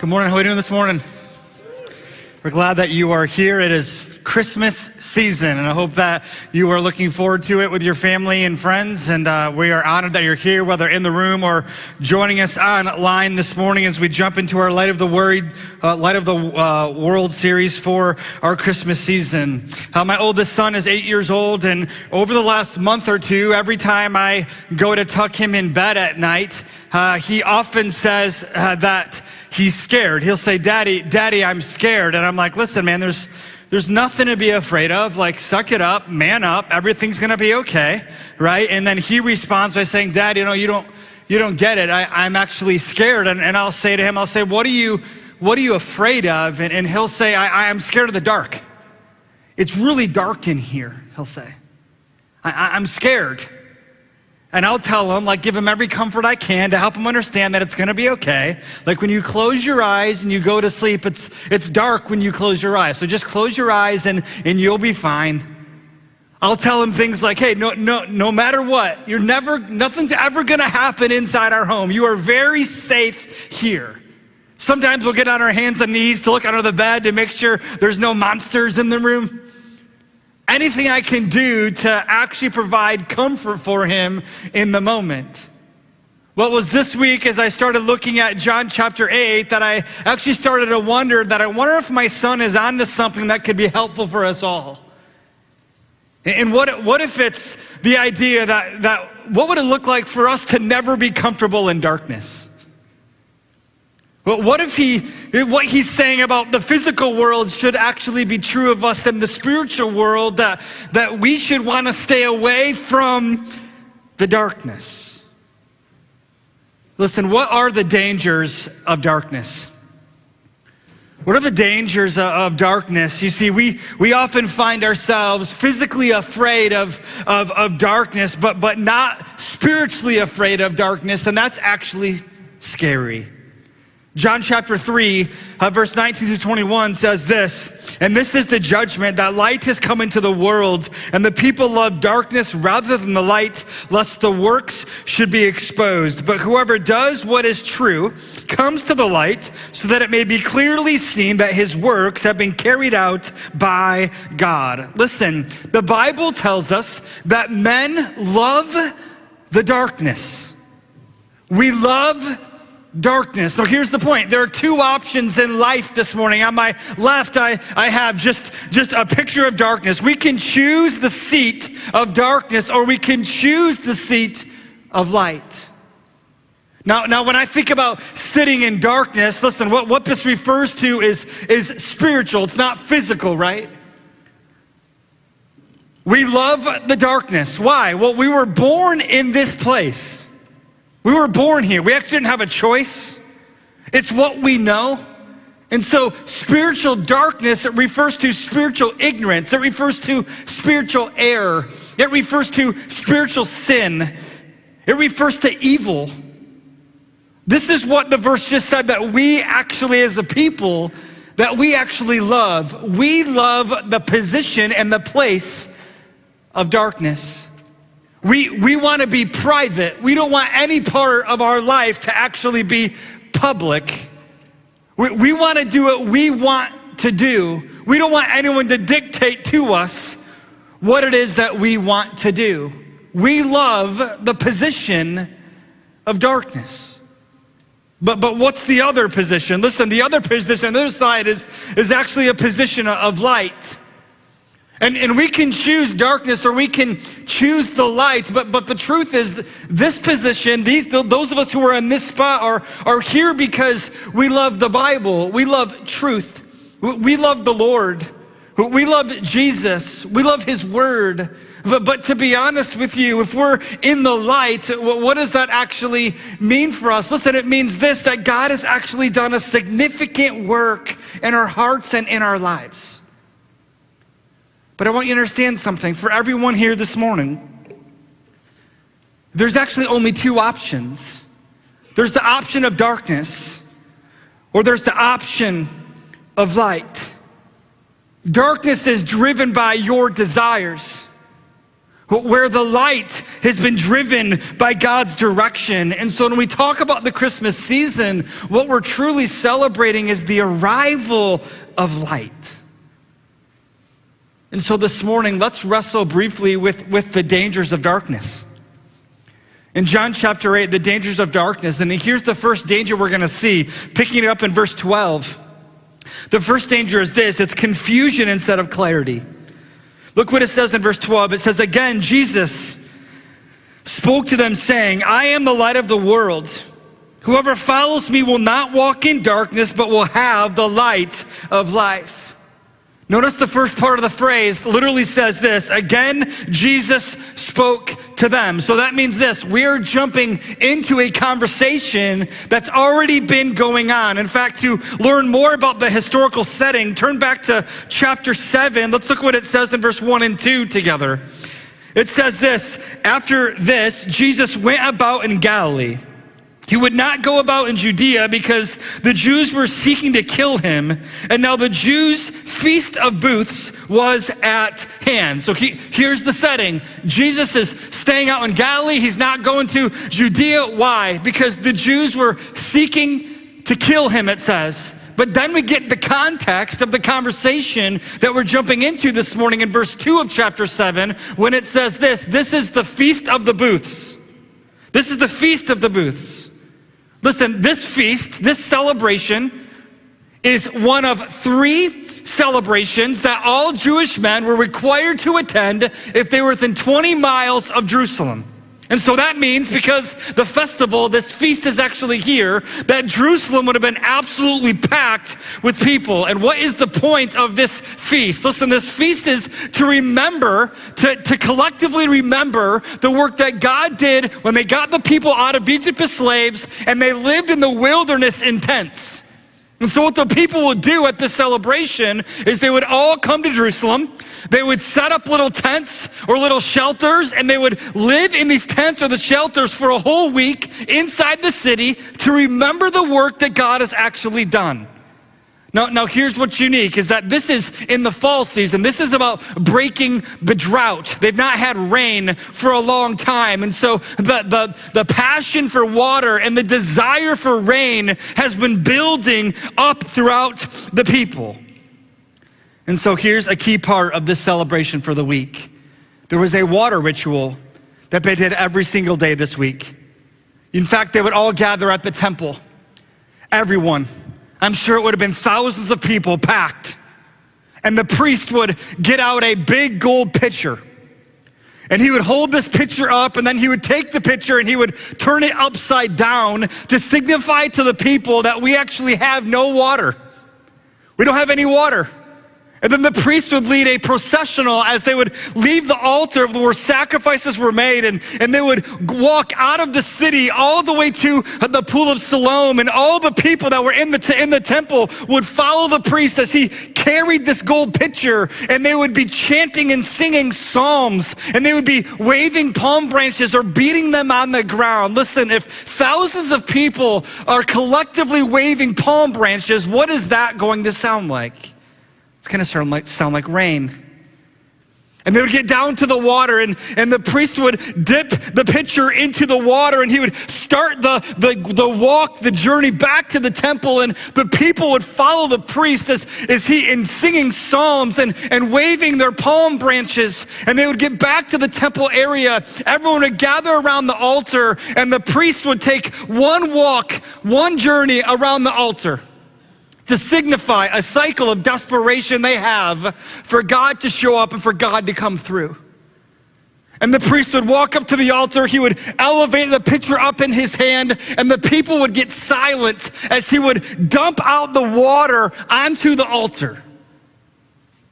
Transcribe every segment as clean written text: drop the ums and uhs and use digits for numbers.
Good morning. How are we doing this morning? We're glad that you are here. It is Christmas season, and I hope that you are looking forward to it with your family and friends. And we are honored that you're here, whether in the room or joining us online this morning as we jump into our Light of the World series for our Christmas season. My oldest son is 8 years old, and over the last month or two, every time I go to tuck him in bed at night, he often says that he's scared. He'll say, Daddy, I'm scared. And I'm like, listen, man, there's nothing to be afraid of. Like, suck it up, man up, everything's gonna be okay, right? And then he responds by saying, Dad, you don't get it. I'm actually scared. And I'll say to him, what are you afraid of? And he'll say, I'm scared of the dark. It's really dark in here, he'll say. I'm scared. And I'll tell him, give him every comfort I can to help him understand that it's gonna be okay. Like when you close your eyes and you go to sleep, it's dark when you close your eyes. So just close your eyes and you'll be fine. I'll tell him things like, hey, no matter what, nothing's ever gonna happen inside our home. You are very safe here. Sometimes we'll get on our hands and knees to look under the bed to make sure there's no monsters in the room. Anything I can do to actually provide comfort for him in the moment. What was this week as I started looking at John chapter 8 that I actually started to wonder if my son is onto something that could be helpful for us all. And what if it's the idea that what would it look like for us to never be comfortable in darkness? But what if what he's saying about the physical world should actually be true of us in the spiritual world, that we should want to stay away from the darkness? Listen, what are the dangers of darkness? What are the dangers of darkness? You see, we often find ourselves physically afraid of darkness, but not spiritually afraid of darkness, and that's actually scary. John chapter 3, verse 19 to 21 says this, and this is the judgment, that light has come into the world, and the people love darkness rather than the light, lest the works should be exposed. But whoever does what is true comes to the light, so that it may be clearly seen that his works have been carried out by God. Listen, the Bible tells us that men love the darkness. We love darkness. So here's the point. There are two options in life this morning. On my left, I have just a picture of darkness. We can choose the seat of darkness, or we can choose the seat of light. Now, when I think about sitting in darkness, listen, what this refers to is spiritual. It's not physical, right? We love the darkness. Why? Well, we were born in this place. We were born here. We actually didn't have a choice. It's what we know. And so spiritual darkness, it refers to spiritual ignorance. It refers to spiritual error. It refers to spiritual sin. It refers to evil. This is what the verse just said, that we actually as a people, that we actually love. We love the position and the place of darkness. We want to be private. We don't want any part of our life to actually be public. We want to do what we want to do. We don't want anyone to dictate to us what it is that we want to do. We love the position of darkness. But what's the other position? Listen, the other position on the other side is actually a position of light. And we can choose darkness or we can choose the light, but the truth is this position, those of us who are in this spot are here because we love the Bible, we love truth, we love the Lord, we love Jesus, we love His Word. But to be honest with you, if we're in the light, what does that actually mean for us? Listen, it means this, that God has actually done a significant work in our hearts and in our lives. But I want you to understand something. For everyone here this morning, there's actually only two options. There's the option of darkness, or there's the option of light. Darkness is driven by your desires. where the light has been driven by God's direction. And so when we talk about the Christmas season, what we're truly celebrating is the arrival of light. And so this morning, let's wrestle briefly with the dangers of darkness. In John chapter 8, the dangers of darkness, and here's the first danger we're going to see, picking it up in verse 12. The first danger is this: it's confusion instead of clarity. Look what it says in verse 12. It says, again, Jesus spoke to them saying, I am the light of the world. Whoever follows me will not walk in darkness, but will have the light of life. Notice the first part of the phrase literally says this: again, Jesus spoke to them. So that means this: we're jumping into a conversation that's already been going on. In fact, to learn more about the historical setting, turn back to chapter 7. Let's look what it says in verse 1 and 2 together. It says this: after this, Jesus went about in Galilee. He would not go about in Judea because the Jews were seeking to kill him. And now the Jews' feast of booths was at hand. So here's the setting. Jesus is staying out in Galilee. He's not going to Judea. Why? Because the Jews were seeking to kill him, it says. But then we get the context of the conversation that we're jumping into this morning in verse 2 of chapter 7, when it says this: this is the feast of the booths. This is the feast of the booths. Listen, this feast, this celebration, is one of 3 celebrations that all Jewish men were required to attend if they were within 20 miles of Jerusalem. And so that means, because the festival, this feast is actually here, that Jerusalem would have been absolutely packed with people. And what is the point of this feast? Listen, this feast is to remember, to collectively remember the work that God did when they got the people out of Egypt as slaves and they lived in the wilderness in tents. And so what the people would do at this celebration is they would all come to Jerusalem. They would set up little tents or little shelters, and they would live in these tents or the shelters for a whole week inside the city to remember the work that God has actually done. Now here's what's unique, is that this is in the fall season. This is about breaking the drought. They've not had rain for a long time. And so the passion for water and the desire for rain has been building up throughout the people. And so here's a key part of this celebration for the week. There was a water ritual that they did every single day this week. In fact, they would all gather at the temple. Everyone. I'm sure it would have been thousands of people packed. And the priest would get out a big gold pitcher. And he would hold this pitcher up, and then he would take the pitcher and he would turn it upside down to signify to the people that we actually have no water. We don't have any water. And then the priest would lead a processional as they would leave the altar where sacrifices were made, and they would walk out of the city all the way to the pool of Siloam, and all the people that were in the temple would follow the priest as he carried this gold pitcher, and they would be chanting and singing psalms, and they would be waving palm branches or beating them on the ground. Listen, if thousands of people are collectively waving palm branches, what is that going to sound like? It's going to sound like rain. And they would get down to the water, and the priest would dip the pitcher into the water, and he would start the walk, the journey back to the temple, and the people would follow the priest as he in singing psalms and waving their palm branches, and they would get back to the temple area. Everyone would gather around the altar, and the priest would take one walk, one journey around the altar, to signify a cycle of desperation they have for God to show up and for God to come through. And the priest would walk up to the altar, he would elevate the pitcher up in his hand, and the people would get silent as he would dump out the water onto the altar.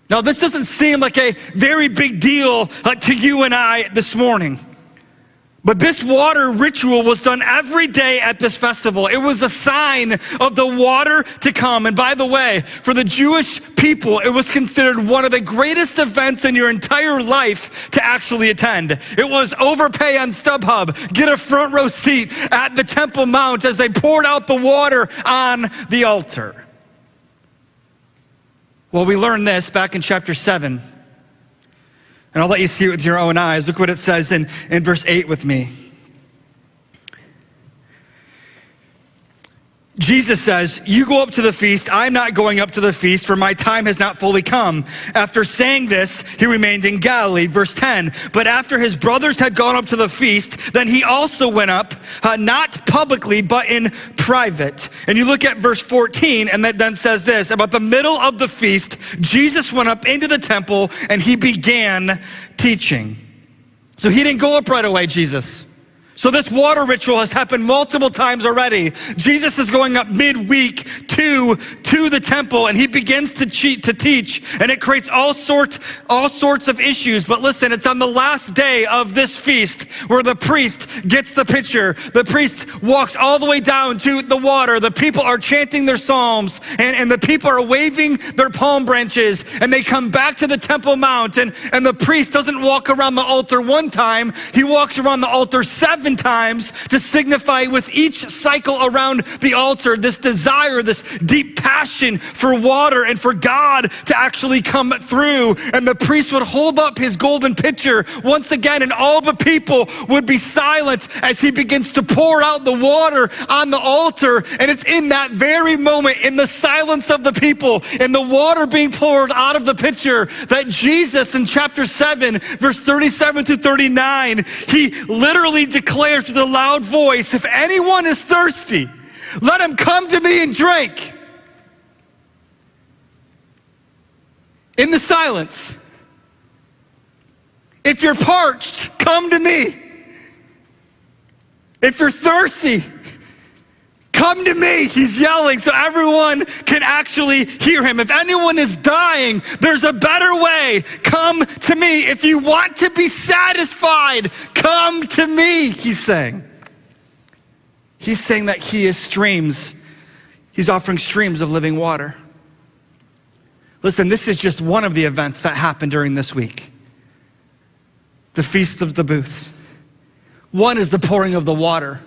Now, this doesn't seem like a very big deal to you and I this morning. But this water ritual was done every day at this festival. It was a sign of the water to come. And by the way, for the Jewish people, it was considered one of the greatest events in your entire life to actually attend. It was overpay on StubHub, get a front row seat at the Temple Mount as they poured out the water on the altar. Well, we learned this back in chapter 7. And I'll let you see it with your own eyes. Look what it says in verse 8 with me. Jesus says, "You go up to the feast. I'm not going up to the feast, for my time has not fully come." After saying this, he remained in Galilee. Verse 10, but after his brothers had gone up to the feast, then he also went up, not publicly, but in private. And you look at verse 14, and that then says this, about the middle of the feast, Jesus went up into the temple, and he began teaching. So he didn't go up right away, Jesus. So this water ritual has happened multiple times already. Jesus is going up midweek to the temple, and he begins to teach, and it creates all sorts of issues. But listen, it's on the last day of this feast where the priest gets the pitcher. The priest walks all the way down to the water. The people are chanting their psalms, and the people are waving their palm branches, and they come back to the Temple Mount, and the priest doesn't walk around the altar one time. He walks around the altar 7 times to signify with each cycle around the altar this desire, this deep passion for water and for God to actually come through. And the priest would hold up his golden pitcher once again, and all the people would be silent as he begins to pour out the water on the altar. And it's in that very moment, in the silence of the people, in the water being poured out of the pitcher, that Jesus in chapter 7, verse 37 through 39, he literally declares with a loud voice, "If anyone is thirsty, let him come to me and drink." In the silence. If you're parched, come to me. If you're thirsty, come to me. He's yelling so everyone can actually hear him. If anyone is dying, there's a better way. Come to me. If you want to be satisfied, come to me, he's saying. He's saying that he is streams. He's offering streams of living water. Listen, this is just one of the events that happened during this week. The Feast of the Booths. One is the pouring of the water,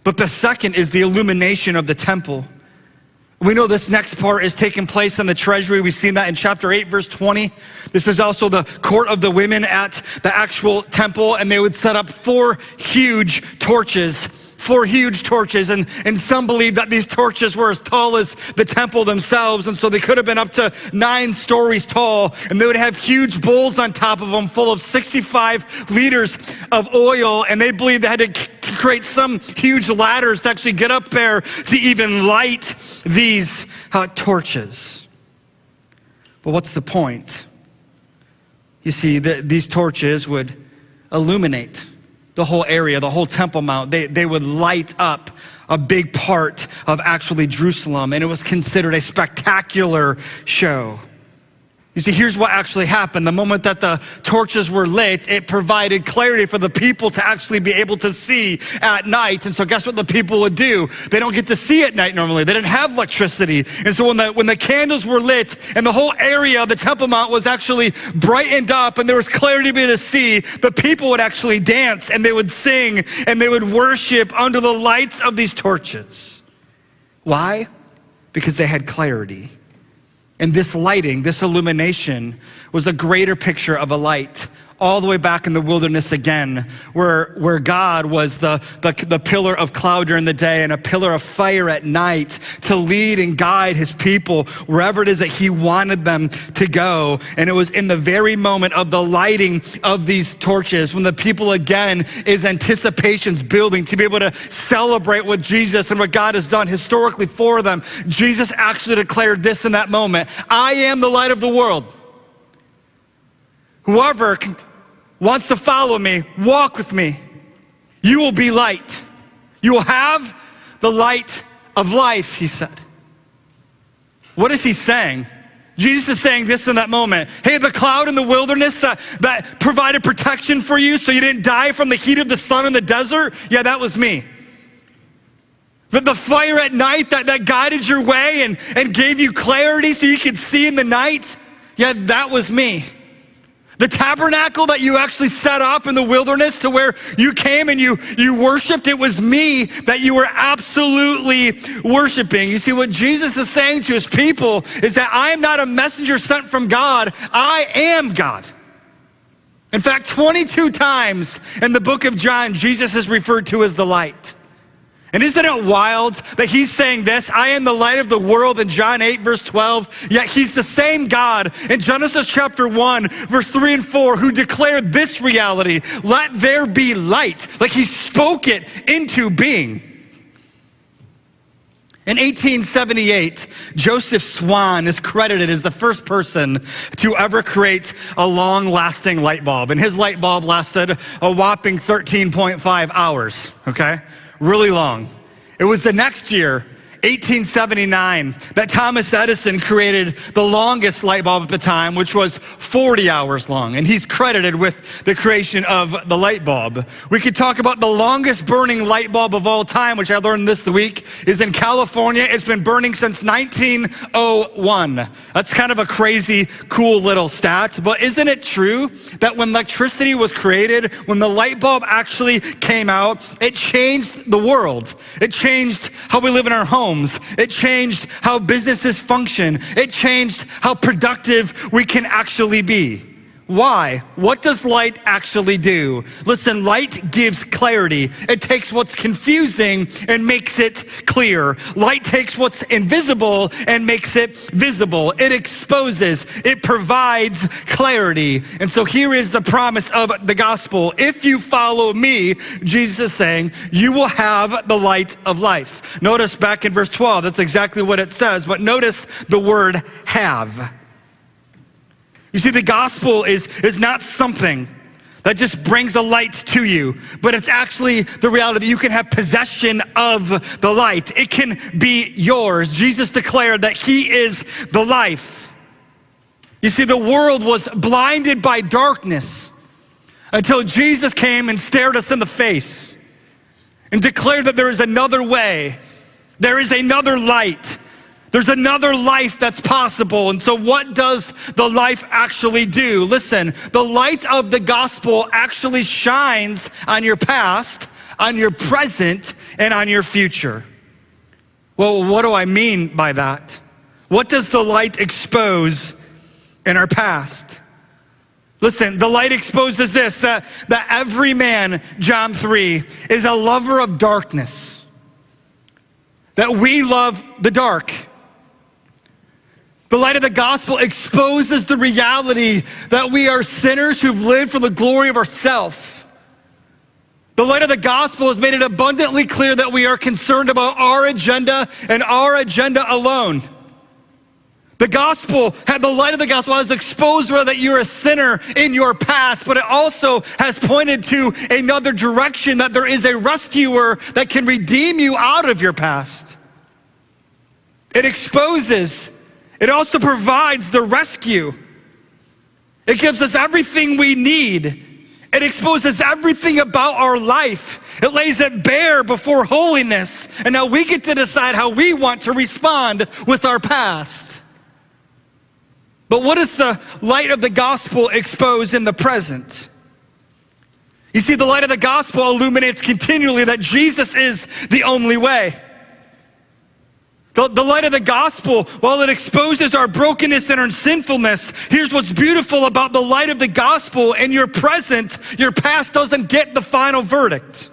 but the second is the illumination of the temple. We know this next part is taking place in the treasury. We've seen that in chapter 8, verse 20. This is also the court of the women at the actual temple, and they would set up 4 huge torches. 4 huge torches, and some believe that these torches were as tall as the temple themselves, and so they could have been up to 9 stories tall, and they would have huge bowls on top of them full of 65 liters of oil, and they believed they had to create some huge ladders to actually get up there to even light these torches. But what's the point? You see, these torches would illuminate the whole area, the whole Temple Mount. They would light up a big part of actually Jerusalem, and it was considered a spectacular show. You see, here's what actually happened. The moment that the torches were lit, it provided clarity for the people to actually be able to see at night. And so guess what the people would do? They don't get to see at night normally. They didn't have electricity. And so when the candles were lit and the whole area of the Temple Mount was actually brightened up and there was clarity to be able to see, the people would actually dance and they would sing and they would worship under the lights of these torches. Why? Because they had clarity. And this lighting, this illumination, was a greater picture of a light all the way back in the wilderness again, where God was the pillar of cloud during the day and a pillar of fire at night to lead and guide his people wherever it is that he wanted them to go. And it was in the very moment of the lighting of these torches when the people again is anticipations building to be able to celebrate what Jesus and what God has done historically for them. Jesus actually declared this in that moment: "I am the light of the world. Whoever wants to follow me, walk with me. You will be light. You will have the light of life," he said. What is he saying? Jesus is saying this in that moment. Hey, the cloud in the wilderness that provided protection for you so you didn't die from the heat of the sun in the desert, yeah, that was me. The fire at night that guided your way and gave you clarity so you could see in the night, yeah, that was me. The tabernacle that you actually set up in the wilderness to where you came and you worshiped, it was me that you were absolutely worshiping. You see, what Jesus is saying to his people is that I am not a messenger sent from God. I am God. In fact, 22 times in the book of John, Jesus is referred to as the light. And isn't it wild that he's saying this, I am the light of the world in John 8, verse 12, yet he's the same God in Genesis chapter 1, verse 3 and 4, who declared this reality, let there be light. Like he spoke it into being. In 1878, Joseph Swan is credited as the first person to ever create a long-lasting light bulb. And his light bulb lasted a whopping 13.5 hours, okay? Really long. It was the next year, 1879, that Thomas Edison created the longest light bulb at the time, which was 40 hours long. And he's credited with the creation of the light bulb. We could talk about the longest burning light bulb of all time, which I learned this week, is in California. It's been burning since 1901. That's kind of a crazy, cool little stat. But isn't it true that when electricity was created, when the light bulb actually came out, it changed the world. It changed how we live in our homes. It changed how businesses function. It changed how productive we can actually be. Why? What does light actually do? Listen, light gives clarity. It takes what's confusing and makes it clear. Light takes what's invisible and makes it visible. It exposes, it provides clarity. And so here is the promise of the gospel. If you follow me, Jesus is saying, you will have the light of life. Notice back in verse 12, that's exactly what it says, but notice the word have. You see, the gospel is not something that just brings a light to you, but it's actually the reality that you can have possession of the light. It can be yours. Jesus declared that he is the life. You see, the world was blinded by darkness until Jesus came and stared us in the face and declared that there is another way. There is another light. There's another life that's possible. And so what does the life actually do? Listen, the light of the gospel actually shines on your past, on your present, and on your future. Well, what do I mean by that? What does the light expose in our past? Listen, the light exposes this, that every man, John 3, is a lover of darkness. That we love the dark. The light of the gospel exposes the reality that we are sinners who've lived for the glory of ourselves. The light of the gospel has made it abundantly clear that we are concerned about our agenda and our agenda alone. The light of the gospel has exposed that you're a sinner in your past, but it also has pointed to another direction, that there is a rescuer that can redeem you out of your past. It exposes. It also provides the rescue. It gives us everything we need. It exposes everything about our life. It lays it bare before holiness. And now we get to decide how we want to respond with our past. But what does the light of the gospel expose in the present? You see, the light of the gospel illuminates continually that Jesus is the only way. The light of the gospel, while it exposes our brokenness and our sinfulness, here's what's beautiful about the light of the gospel. In your present, your past doesn't get the final verdict.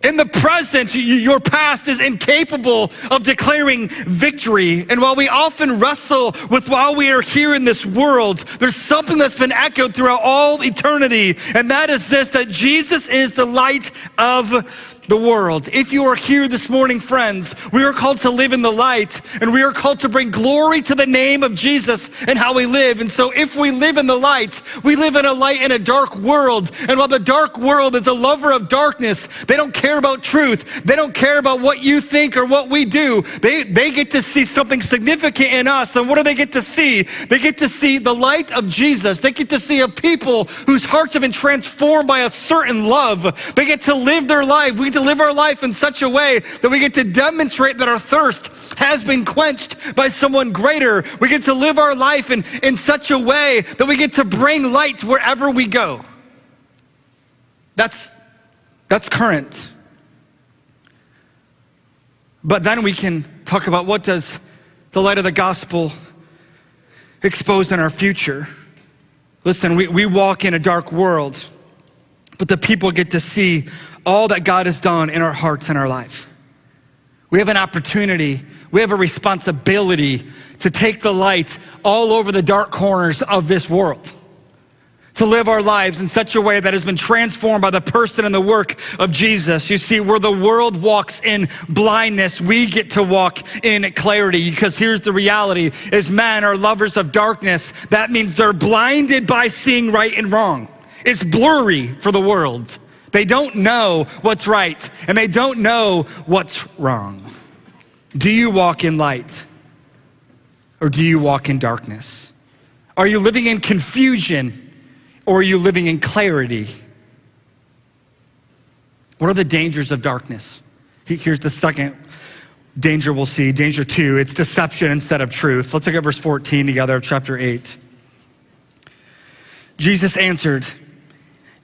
In the present, your past is incapable of declaring victory. And while we often wrestle with while we are here in this world, there's something that's been echoed throughout all eternity. And that is this, that Jesus is the light of the world. If you are here this morning, friends, we are called to live in the light, and we are called to bring glory to the name of Jesus and how we live. And so if we live in the light, we live in a light in a dark world. And while the dark world is a lover of darkness, they don't care about truth. They don't care about what you think or what we do. They get to see something significant in us. And what do they get to see? They get to see the light of Jesus. They get to see a people whose hearts have been transformed by a certain love. They get to live their life. We get to live our life in such a way that we get to demonstrate that our thirst has been quenched by someone greater. We get to live our life in such a way that we get to bring light wherever we go. That's current. But then we can talk about, what does the light of the gospel expose in our future? Listen, we walk in a dark world, but the people get to see all that God has done in our hearts and our life. We have an opportunity, we have a responsibility to take the light all over the dark corners of this world, to live our lives in such a way that has been transformed by the person and the work of Jesus. You see, where the world walks in blindness, we get to walk in clarity, because here's the reality, is men are lovers of darkness. That means they're blinded by seeing right and wrong. It's blurry for the world. They don't know what's right, and they don't know what's wrong. Do you walk in light, or do you walk in darkness? Are you living in confusion, or are you living in clarity? What are the dangers of darkness? Here's the second danger we'll see, danger 2. It's deception instead of truth. Let's look at verse 14 together of chapter 8. Jesus answered,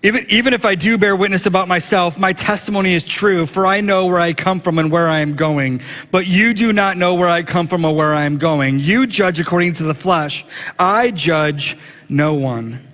Even if I do bear witness about myself, my testimony is true, for I know where I come from and where I am going. But you do not know where I come from or where I am going. You judge according to the flesh. I judge no one.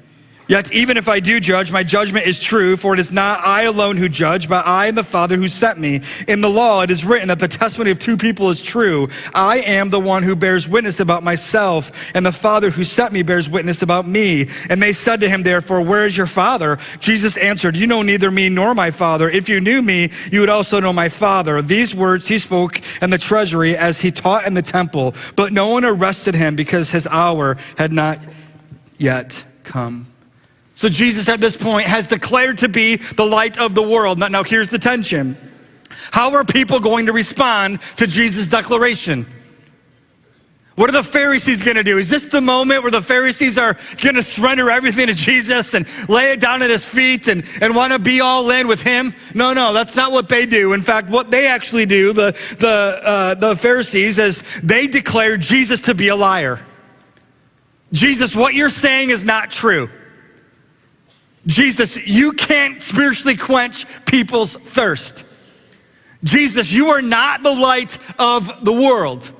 Yet even if I do judge, my judgment is true, for it is not I alone who judge, but I and the Father who sent me. In the law it is written that the testimony of two people is true. I am the one who bears witness about myself, and the Father who sent me bears witness about me. And they said to him, therefore, where is your Father? Jesus answered, you know neither me nor my Father. If you knew me, you would also know my Father. These words he spoke in the treasury as he taught in the temple. But no one arrested him because his hour had not yet come. So Jesus at this point has declared to be the light of the world. Now here's the tension. How are people going to respond to Jesus' declaration? What are the Pharisees going to do? Is this the moment where the Pharisees are going to surrender everything to Jesus and lay it down at his feet and want to be all in with him? No, that's not what they do. In fact, what they actually do, the Pharisees, is they declare Jesus to be a liar. Jesus, what you're saying is not true. Jesus, you can't spiritually quench people's thirst. Jesus, you are not the light of the world.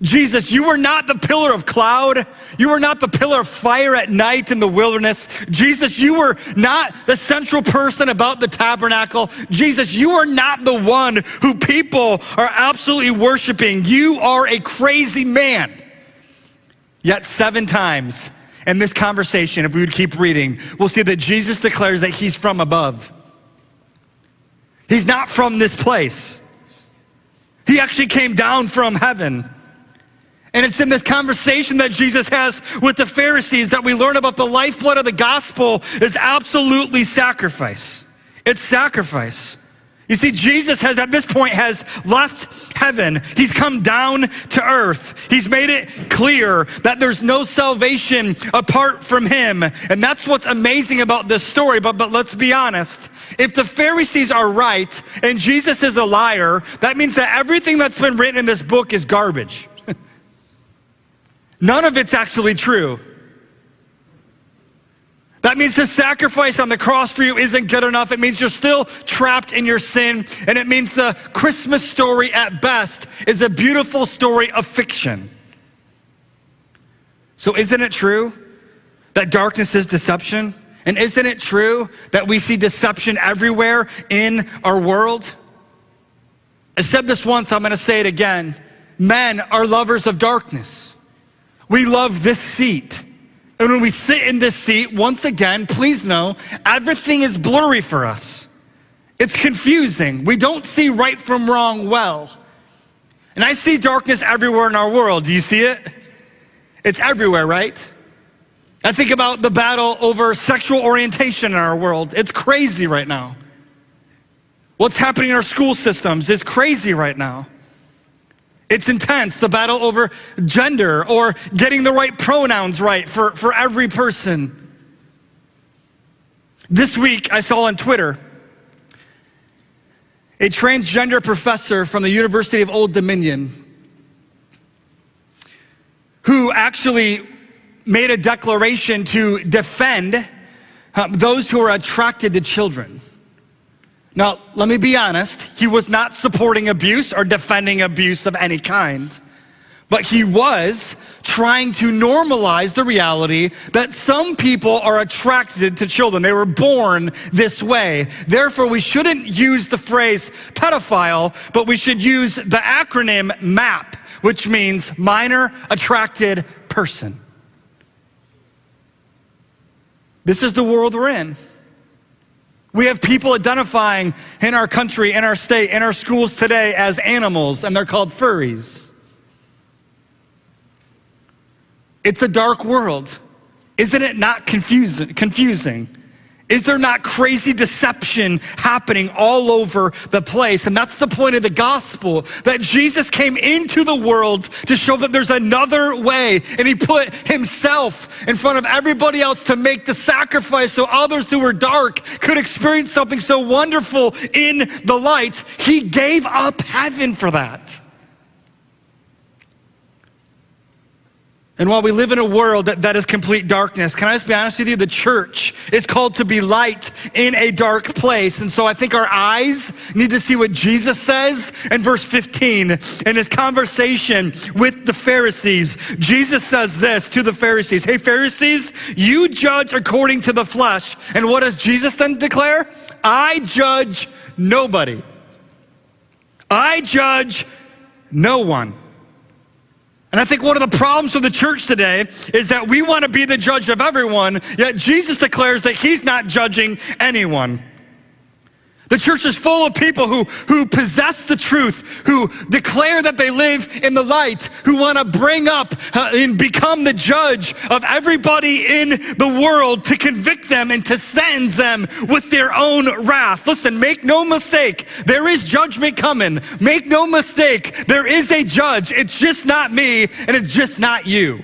Jesus, you are not the pillar of cloud. You are not the pillar of fire at night in the wilderness. Jesus, you are not the central person about the tabernacle. Jesus, you are not the one who people are absolutely worshiping. You are a crazy man. Yet 7 times in this conversation, if we would keep reading, we'll see that Jesus declares that he's from above. He's not from this place. He actually came down from heaven. And it's in this conversation that Jesus has with the Pharisees that we learn about the lifeblood of the gospel is absolutely sacrifice. It's sacrifice. You see, Jesus has, at this point, has left heaven. He's come down to earth. He's made it clear that there's no salvation apart from him. And that's what's amazing about this story. But let's be honest. If the Pharisees are right and Jesus is a liar, that means that everything that's been written in this book is garbage. None of it's actually true. That means the sacrifice on the cross for you isn't good enough. It means you're still trapped in your sin. And it means the Christmas story at best is a beautiful story of fiction. So isn't it true that darkness is deception? And isn't it true that we see deception everywhere in our world? I said this once, I'm going to say it again. Men are lovers of darkness. We love this seat. And when we sit in this seat, once again, please know, everything is blurry for us. It's confusing. We don't see right from wrong well. And I see darkness everywhere in our world. Do you see it? It's everywhere, right? I think about the battle over sexual orientation in our world. It's crazy right now. What's happening in our school systems is crazy right now. It's intense, the battle over gender or getting the right pronouns right for every person. This week, I saw on Twitter a transgender professor from the University of Old Dominion who actually made a declaration to defend those who are attracted to children. Now, let me be honest, he was not supporting abuse or defending abuse of any kind. But he was trying to normalize the reality that some people are attracted to children. They were born this way. Therefore, we shouldn't use the phrase pedophile, but we should use the acronym MAP, which means minor attracted person. This is the world we're in. We have people identifying in our country, in our state, in our schools today as animals, and they're called furries. It's a dark world. Isn't it not confusing? Is there not crazy deception happening all over the place? And that's the point of the gospel, that Jesus came into the world to show that there's another way. And he put himself in front of everybody else to make the sacrifice so others who were dark could experience something so wonderful in the light. He gave up heaven for that. And while we live in a world that is complete darkness, can I just be honest with you? The church is called to be light in a dark place. And so I think our eyes need to see what Jesus says in verse 15 in his conversation with the Pharisees. Jesus says this to the Pharisees: "Hey, Pharisees, you judge according to the flesh." And what does Jesus then declare? "I judge nobody. I judge no one." And I think one of the problems with the church today is that we want to be the judge of everyone, yet Jesus declares that he's not judging anyone. The church is full of people who possess the truth, who declare that they live in the light, who want to bring up and become the judge of everybody in the world, to convict them and to sentence them with their own wrath. Listen, make no mistake, there is judgment coming. Make no mistake, there is a judge. It's just not me, and it's just not you.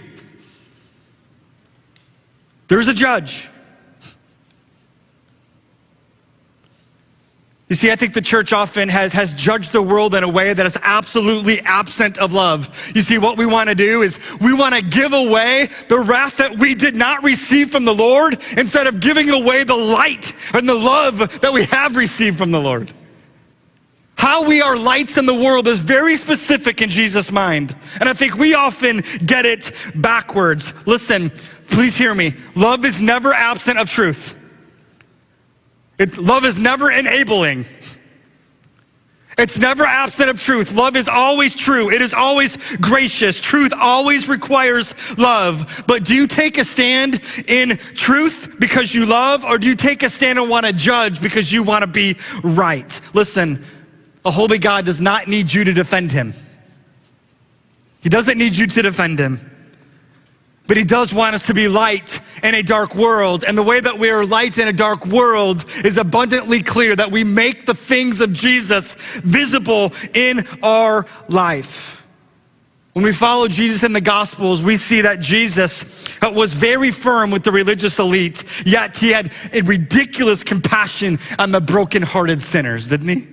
There's a judge. You see, I think the church often has judged the world in a way that is absolutely absent of love. You see, what we want to do is we want to give away the wrath that we did not receive from the Lord instead of giving away the light and the love that we have received from the Lord. How we are lights in the world is very specific in Jesus' mind. And I think we often get it backwards. Listen, please hear me. Love is never absent of truth. Love is never enabling. It's never absent of truth. Love is always true. It is always gracious. Truth always requires love. But do you take a stand in truth because you love, or do you take a stand and want to judge because you want to be right? Listen, a holy God does not need you to defend him. He doesn't need you to defend him. But he does want us to be light in a dark world. And the way that we are light in a dark world is abundantly clear, that we make the things of Jesus visible in our life. When we follow Jesus in the Gospels, we see that Jesus was very firm with the religious elite, yet he had a ridiculous compassion on the brokenhearted sinners, didn't he?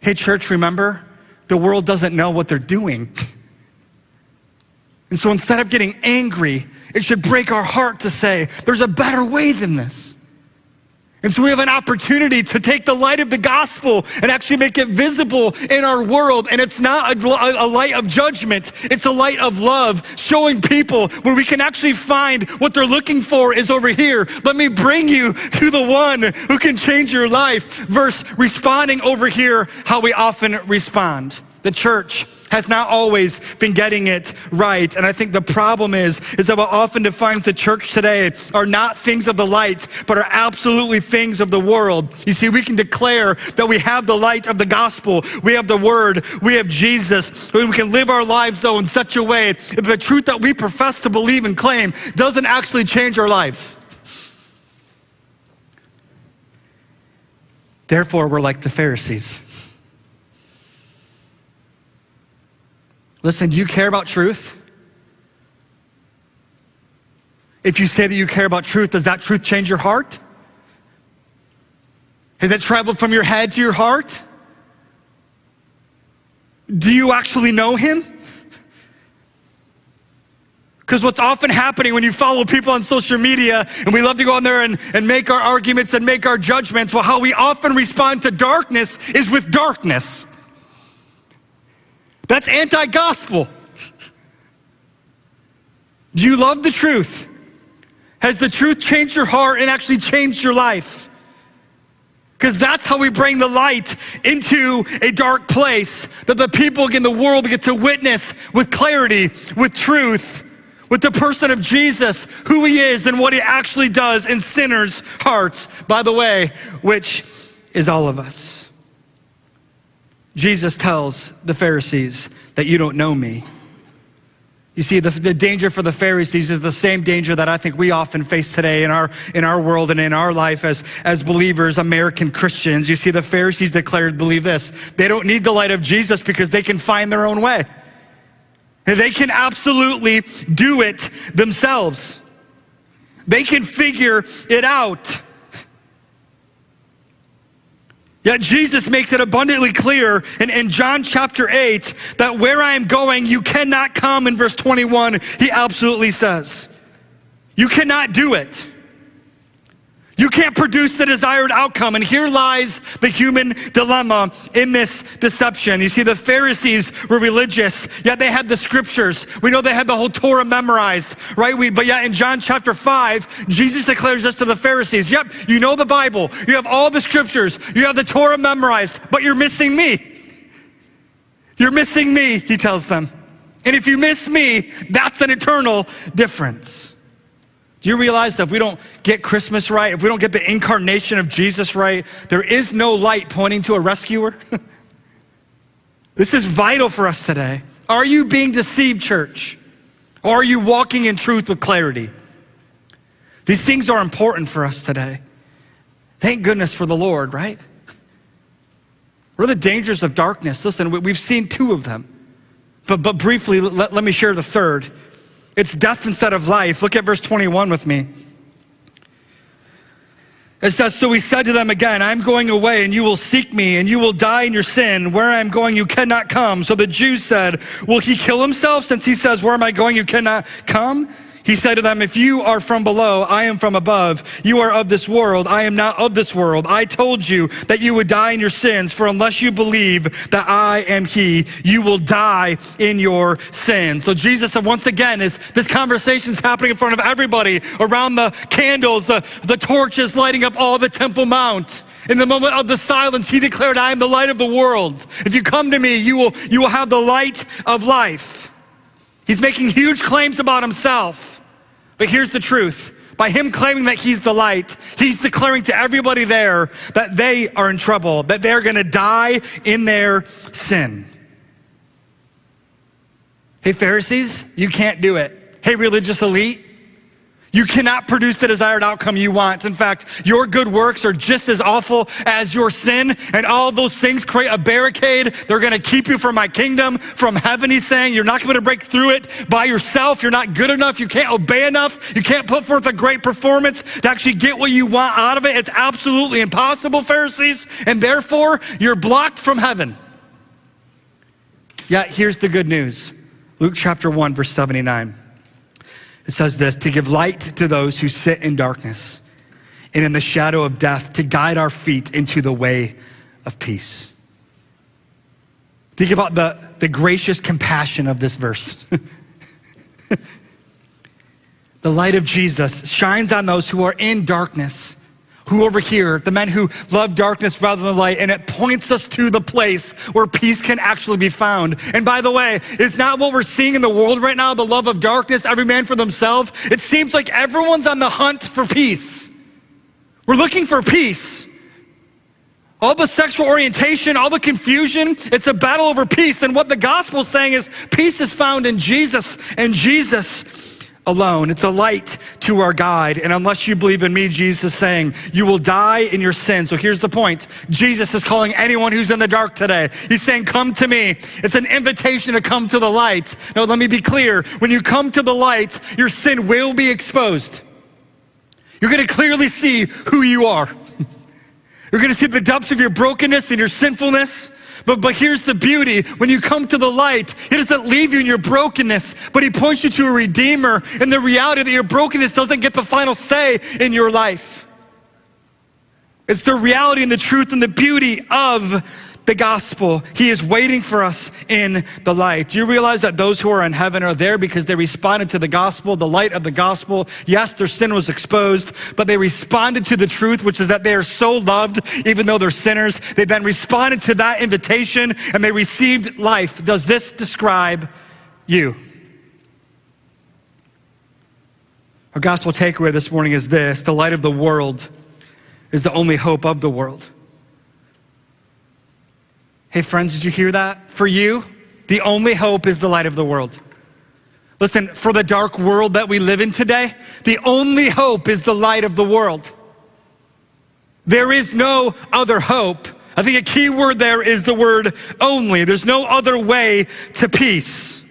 Hey, church, remember, the world doesn't know what they're doing. And so instead of getting angry, it should break our heart to say, there's a better way than this. And so we have an opportunity to take the light of the gospel and actually make it visible in our world. And it's not a light of judgment. It's a light of love, showing people where we can actually find what they're looking for is over here. Let me bring you to the one who can change your life, versus responding over here how we often respond. The church has not always been getting it right. And I think the problem is that what often defines the church today are not things of the light, but are absolutely things of the world. You see, we can declare that we have the light of the gospel. We have the word. We have Jesus. We can live our lives, though, in such a way that the truth that we profess to believe and claim doesn't actually change our lives. Therefore, we're like the Pharisees. Listen, do you care about truth? If you say that you care about truth, does that truth change your heart? Has it traveled from your head to your heart? Do you actually know him? Because what's often happening when you follow people on social media, and we love to go on there and make our arguments and make our judgments, well, how we often respond to darkness is with darkness. That's anti-gospel. Do you love the truth? Has the truth changed your heart and actually changed your life? Because that's how we bring the light into a dark place, that the people in the world get to witness with clarity, with truth, with the person of Jesus, who he is and what he actually does in sinners' hearts, by the way, which is all of us. Jesus tells the Pharisees that you don't know me. You see, the danger for the Pharisees is the same danger that I think we often face today in our world and in our life as believers, American Christians. You see, the Pharisees believe this: they don't need the light of Jesus because they can find their own way. They can absolutely do it themselves. They can figure it out. Yet Jesus makes it abundantly clear in John chapter 8 that where I am going, you cannot come. In verse 21, he absolutely says, you cannot do it. You can't produce the desired outcome. And here lies the human dilemma in this deception. You see, the Pharisees were religious, yet they had the scriptures. We know they had the whole Torah memorized, right? But yet in John chapter 5, Jesus declares this to the Pharisees. Yep, you know the Bible. You have all the scriptures. You have the Torah memorized, but you're missing me. You're missing me, he tells them. And if you miss me, that's an eternal difference. Do you realize that if we don't get Christmas right, if we don't get the incarnation of Jesus right, there is no light pointing to a rescuer? This is vital for us today. Are you being deceived, church? Or are you walking in truth with clarity? These things are important for us today. Thank goodness for the Lord, right? What are the dangers of darkness? Listen, we've seen two of them. But briefly, let me share the third. It's death instead of life. Look at verse 21 with me. It says, so he said to them again, I'm going away and you will seek me and you will die in your sin. Where I am going, you cannot come. So the Jews said, will he kill himself since he says, where am I going, you cannot come? He said to them, if you are from below, I am from above. You are of this world. I am not of this world. I told you that you would die in your sins, for unless you believe that I am he, you will die in your sins. So Jesus said, once again, this conversation's happening in front of everybody, around the candles, the torches lighting up all the Temple Mount. In the moment of the silence, he declared, I am the light of the world. If you come to me, you will have the light of life. He's making huge claims about himself. But here's the truth. By him claiming that he's the light, he's declaring to everybody there that they are in trouble, that they're going to die in their sin. Hey, Pharisees, you can't do it. Hey, religious elite, you cannot produce the desired outcome you want. In fact, your good works are just as awful as your sin, and all those things create a barricade. They're going to keep you from my kingdom, from heaven, he's saying. You're not going to break through it by yourself. You're not good enough. You can't obey enough. You can't put forth a great performance to actually get what you want out of it. It's absolutely impossible, Pharisees, and therefore, you're blocked from heaven. Yet, here's the good news. Luke chapter 1, verse 79. It says this, to give light to those who sit in darkness and in the shadow of death, to guide our feet into the way of peace. Think about the gracious compassion of this verse. The light of Jesus shines on those who are in darkness, who over here, the men who love darkness rather than light, and it points us to the place where peace can actually be found. And by the way, it's not what we're seeing in the world right now, the love of darkness, every man for themselves. It seems like everyone's on the hunt for peace. We're looking for peace. All the sexual orientation, all the confusion, it's a battle over peace. And what the gospel is saying is peace is found in Jesus and Jesus alone. It's a light to our guide. And unless you believe in me, Jesus is saying, you will die in your sin. So here's the point. Jesus is calling anyone who's in the dark today. He's saying, come to me. It's an invitation to come to the light. Now, let me be clear. When you come to the light, your sin will be exposed. You're going to clearly see who you are. You're going to see the depths of your brokenness and your sinfulness. But here's the beauty. When you come to the light, he doesn't leave you in your brokenness, but he points you to a redeemer and the reality that your brokenness doesn't get the final say in your life. It's the reality and the truth and the beauty of the gospel. He is waiting for us in the light. Do you realize that those who are in heaven are there because they responded to the gospel, the light of the gospel? Yes, their sin was exposed, but they responded to the truth, which is that they are so loved, even though they're sinners. They then responded to that invitation and they received life. Does this describe you? Our gospel takeaway this morning is this: the light of the world is the only hope of the world. Hey friends, did you hear that? For you, the only hope is the light of the world. Listen, for the dark world that we live in today, the only hope is the light of the world. There is no other hope. I think a key word there is the word only. There's no other way to peace.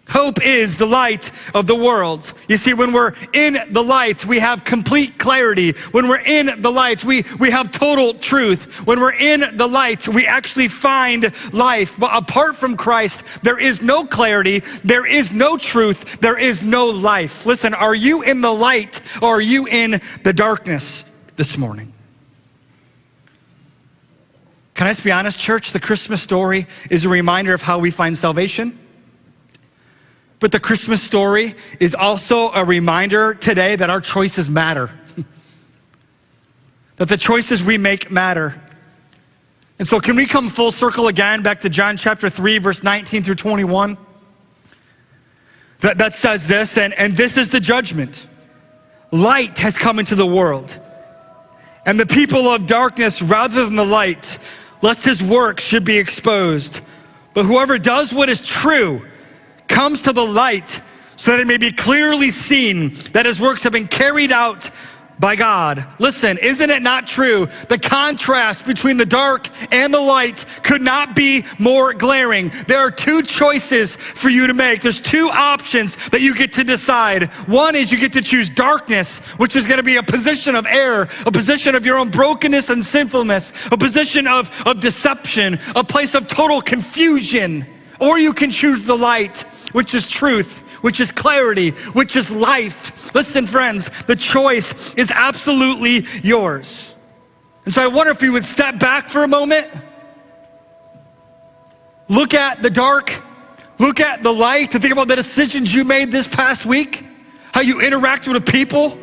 Hope is the light of the world. You see, when we're in the light, we have complete clarity. When we're in the light, we have total truth. When we're in the light, we actually find life. But apart from Christ, there is no clarity, there is no truth, there is no life. Listen, are you in the light or are you in the darkness this morning? Can I just be honest, church? The Christmas story is a reminder of how we find salvation. But the Christmas story is also a reminder today that our choices matter. That the choices we make matter. And so can we come full circle again back to John chapter 3, verse 19 through 21? That says this, and this is the judgment. Light has come into the world, and the people of darkness rather than the light, lest his work should be exposed. But whoever does what is true comes to the light so that it may be clearly seen that his works have been carried out by God. Listen, isn't it not true? The contrast between the dark and the light could not be more glaring. There are two choices for you to make. There's two options that you get to decide. One is you get to choose darkness, which is going to be a position of error, a position of your own brokenness and sinfulness, a position of deception, a place of total confusion. Or you can choose the light, which is truth, which is clarity, which is life. Listen, friends, the choice is absolutely yours. And so I wonder if you would step back for a moment, look at the dark, look at the light, and think about the decisions you made this past week, how you interacted with people,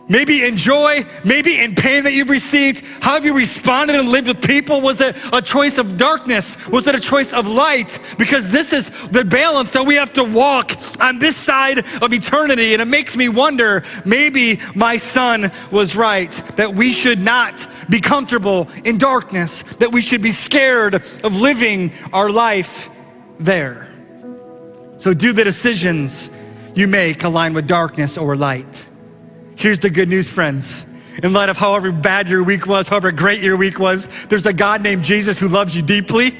maybe in joy, maybe in pain that you've received. How have you responded and lived with people? Was it a choice of darkness? Was it a choice of light? Because this is the balance that we have to walk on this side of eternity. And it makes me wonder, maybe my son was right, that we should not be comfortable in darkness, that we should be scared of living our life there. So do the decisions you make align with darkness or light? Here's the good news, friends. In light of however bad your week was, however great your week was, there's a God named Jesus who loves you deeply,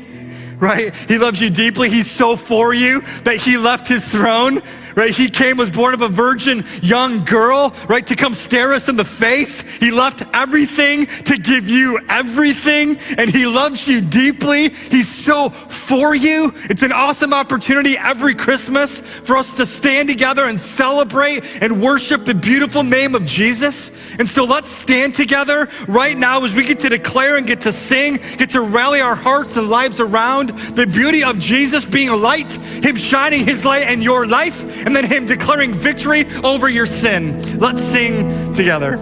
right? He loves you deeply. He's so for you that he left his throne, right? He came, was born of a virgin young girl, right? To come stare us in the face. He left everything to give you everything, and he loves you deeply. He's so for you. It's an awesome opportunity every Christmas for us to stand together and celebrate and worship the beautiful name of Jesus. And so let's stand together right now as we get to declare and get to sing, get to rally our hearts and lives around the beauty of Jesus being a light, him shining his light in your life, and then him declaring victory over your sin. Let's sing together.